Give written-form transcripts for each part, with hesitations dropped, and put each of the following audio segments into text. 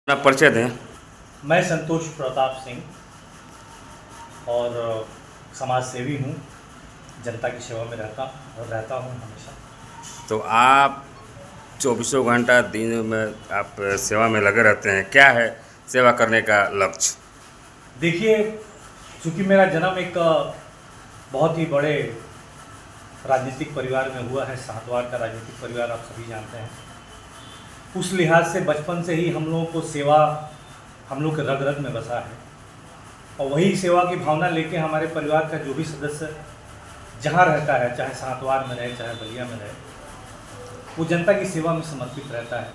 अपना परिचय दें। मैं संतोष प्रताप सिंह और समाज सेवी हूँ। जनता की सेवा में रहता हूँ हमेशा। तो आप चौबीसों घंटा दिन में आप सेवा में लगे रहते हैं, क्या है सेवा करने का लक्ष्य? देखिए, चूँकि मेरा जन्म एक बहुत ही बड़े राजनीतिक परिवार में हुआ है, साहतवार का राजनीतिक परिवार आप सभी जानते हैं। उस लिहाज से बचपन से ही हम लोगों को सेवा हम लोग के रग रग में बसा है और वही सेवा की भावना लेके हमारे परिवार का जो भी सदस्य जहाँ रहता है, चाहे साहतवार में रहे चाहे बलिया में रहे, वो जनता की सेवा में समर्पित रहता है।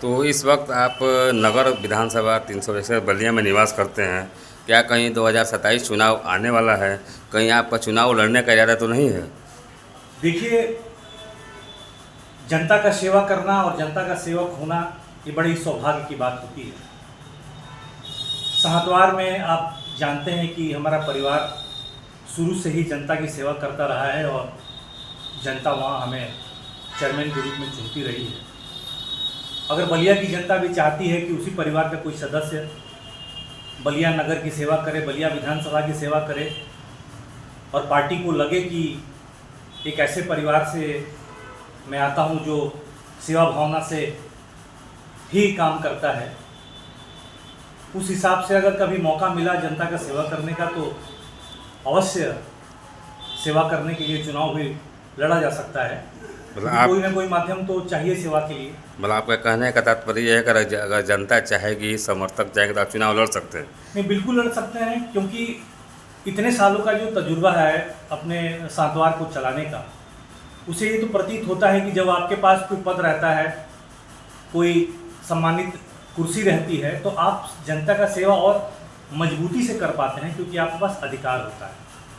तो इस वक्त आप नगर विधानसभा 361 बलिया में निवास करते हैं। क्या कहीं 2027 चुनाव आने वाला है, कहीं आपका चुनाव लड़ने का इरादा तो नहीं है? देखिए, जनता का सेवा करना और जनता का सेवक होना ये बड़ी सौभाग्य की बात होती है। साहतवार में आप जानते हैं कि हमारा परिवार शुरू से ही जनता की सेवा करता रहा है और जनता वहाँ हमें चेयरमैन के रूप में चुनती रही है। अगर बलिया की जनता भी चाहती है कि उसी परिवार का कोई सदस्य बलिया नगर की सेवा करे, बलिया विधानसभा की सेवा करे और पार्टी को लगे कि एक ऐसे परिवार से मैं आता हूँ जो सेवा भावना से ही काम करता है, उस हिसाब से अगर कभी मौका मिला जनता का सेवा करने का तो अवश्य सेवा करने के लिए चुनाव भी लड़ा जा सकता है। मतलब कोई ना कोई माध्यम तो चाहिए सेवा के लिए। मतलब आपका कहने का तात्पर्य है कि अगर जनता चाहेगी, समर्थक चाहेंगे तो आप चुनाव लड़ सकते हैं? नहीं, बिल्कुल लड़ सकते हैं, क्योंकि इतने सालों का जो तजुर्बा है अपने साहतवार को चलाने का, उसे ये तो प्रतीत होता है कि जब आपके पास कोई पद रहता है, कोई सम्मानित कुर्सी रहती है, तो आप जनता का सेवा और मजबूती से कर पाते हैं, क्योंकि आपके पास अधिकार होता है।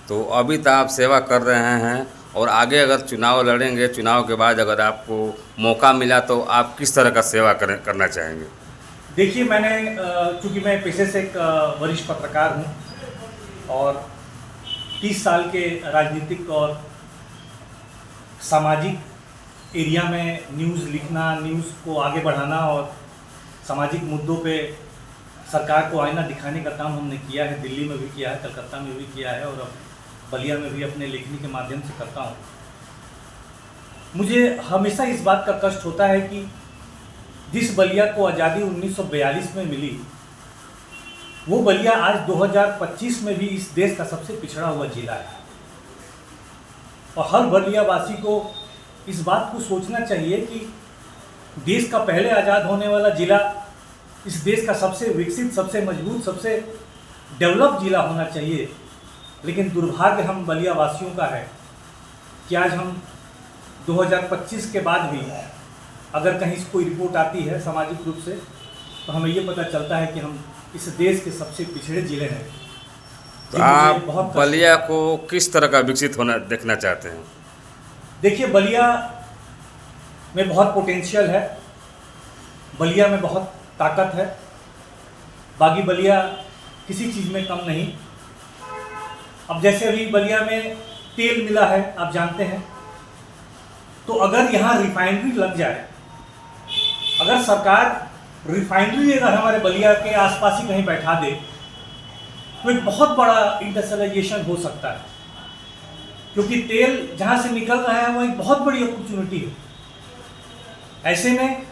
तो अभी तो आप सेवा कर रहे हैं और आगे अगर चुनाव लड़ेंगे, चुनाव के बाद अगर आपको मौका मिला तो आप किस तरह का सेवा करना चाहेंगे? देखिए, मैंने चूँकि मैं पेशे से एक वरिष्ठ पत्रकार हूँ और 30 साल के राजनीतिक और सामाजिक एरिया में न्यूज़ लिखना, न्यूज़ को आगे बढ़ाना और सामाजिक मुद्दों पे सरकार को आईना दिखाने का काम हमने किया है। दिल्ली में भी किया है, कलकत्ता में भी किया है और अब बलिया में भी अपने लेखनी के माध्यम से करता हूँ। मुझे हमेशा इस बात का कष्ट होता है कि जिस बलिया को आज़ादी 1942 में मिली, वो बलिया आज 2025 में भी इस देश का सबसे पिछड़ा हुआ जिला है। और हर बलियावासी को इस बात को सोचना चाहिए कि देश का पहले आज़ाद होने वाला जिला इस देश का सबसे विकसित, सबसे मजबूत, सबसे डेवलप जिला होना चाहिए। लेकिन दुर्भाग्य हम बलियावासियों का है कि आज हम 2025 के बाद भी अगर कहीं से कोई रिपोर्ट आती है सामाजिक रूप से, तो हमें ये पता चलता है कि हम इस देश के सबसे पिछड़े जिले हैं। तो आप बलिया को किस तरह का विकसित होना देखना चाहते हैं? देखिए, बलिया में बहुत पोटेंशियल है, बलिया में बहुत ताकत है। बागी बलिया किसी चीज़ में कम नहीं। अब जैसे अभी बलिया में तेल मिला है, आप जानते हैं, तो अगर यहाँ रिफाइनरी लग जाए, अगर सरकार रिफाइनरी अगर हमारे बलिया के आसपास ही कहीं बैठा दे, तो एक बहुत बड़ा इंडस्ट्रियलाइजेशन हो सकता है, क्योंकि तेल जहाँ से निकल रहा है वो एक बहुत बड़ी अपॉर्चुनिटी है। ऐसे में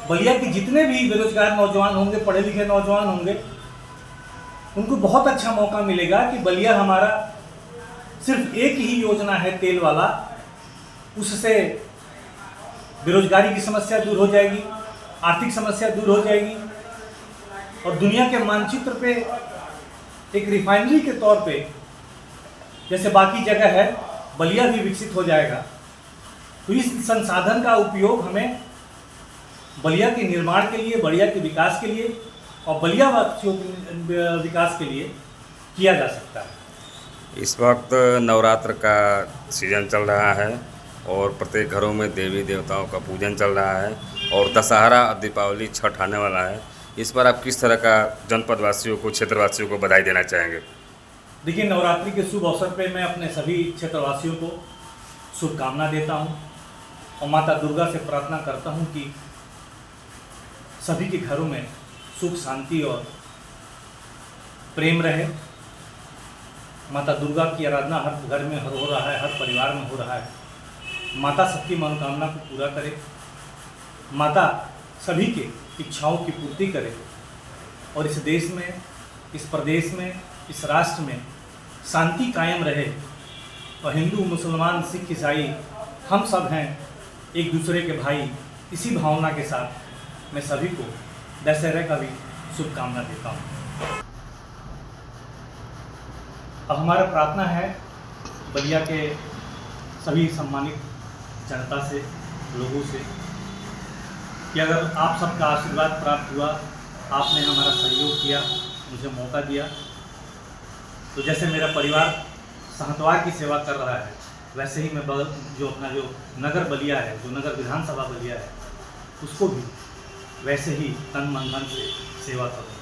बलिया के जितने भी बेरोजगार नौजवान होंगे, पढ़े लिखे नौजवान होंगे, उनको बहुत अच्छा मौका मिलेगा कि बलिया हमारा सिर्फ एक ही योजना है तेल वाला, उससे बेरोजगारी की समस्या दूर हो जाएगी, आर्थिक समस्या दूर हो जाएगी और दुनिया के मानचित्र पे एक रिफाइनरी के तौर पे जैसे बाकी जगह है, बलिया भी विकसित हो जाएगा। तो इस संसाधन का उपयोग हमें बलिया के निर्माण के लिए, बलिया के विकास के लिए और बलिया वासियों के विकास के लिए किया जा सकता है। इस वक्त नवरात्र का सीजन चल रहा है और प्रत्येक घरों में देवी देवताओं का पूजन चल रहा है और दशहरा, दीपावली, छठ आने वाला है। इस पर आप किस तरह का जनपद वासियों को, क्षेत्रवासियों को बधाई देना चाहेंगे? देखिए, नवरात्रि के शुभ अवसर पे मैं अपने सभी क्षेत्रवासियों को शुभकामना देता हूँ और माता दुर्गा से प्रार्थना करता हूँ कि सभी के घरों में सुख शांति और प्रेम रहे। माता दुर्गा की आराधना हर घर में हो रहा है, हर परिवार में हो रहा है। माता सबकी मनोकामना को पूरा करे, माता सभी के इच्छाओं की पूर्ति करे और इस देश में, इस प्रदेश में, इस राष्ट्र में शांति कायम रहे और हिंदू, मुसलमान, सिख, ईसाई हम सब हैं एक दूसरे के भाई। इसी भावना के साथ मैं सभी को दशहरे का भी शुभकामना देता हूँ। अब हमारा प्रार्थना है बलिया के सभी सम्मानित जनता से, लोगों से, कि अगर आप सबका आशीर्वाद प्राप्त हुआ, आपने हमारा सहयोग किया, मुझे मौका दिया, तो जैसे मेरा परिवार सहतवार की सेवा कर रहा है, वैसे ही मैं जो अपना जो नगर बलिया है, जो नगर विधानसभा बलिया है, उसको भी वैसे ही तन मन धन से सेवा करूँ।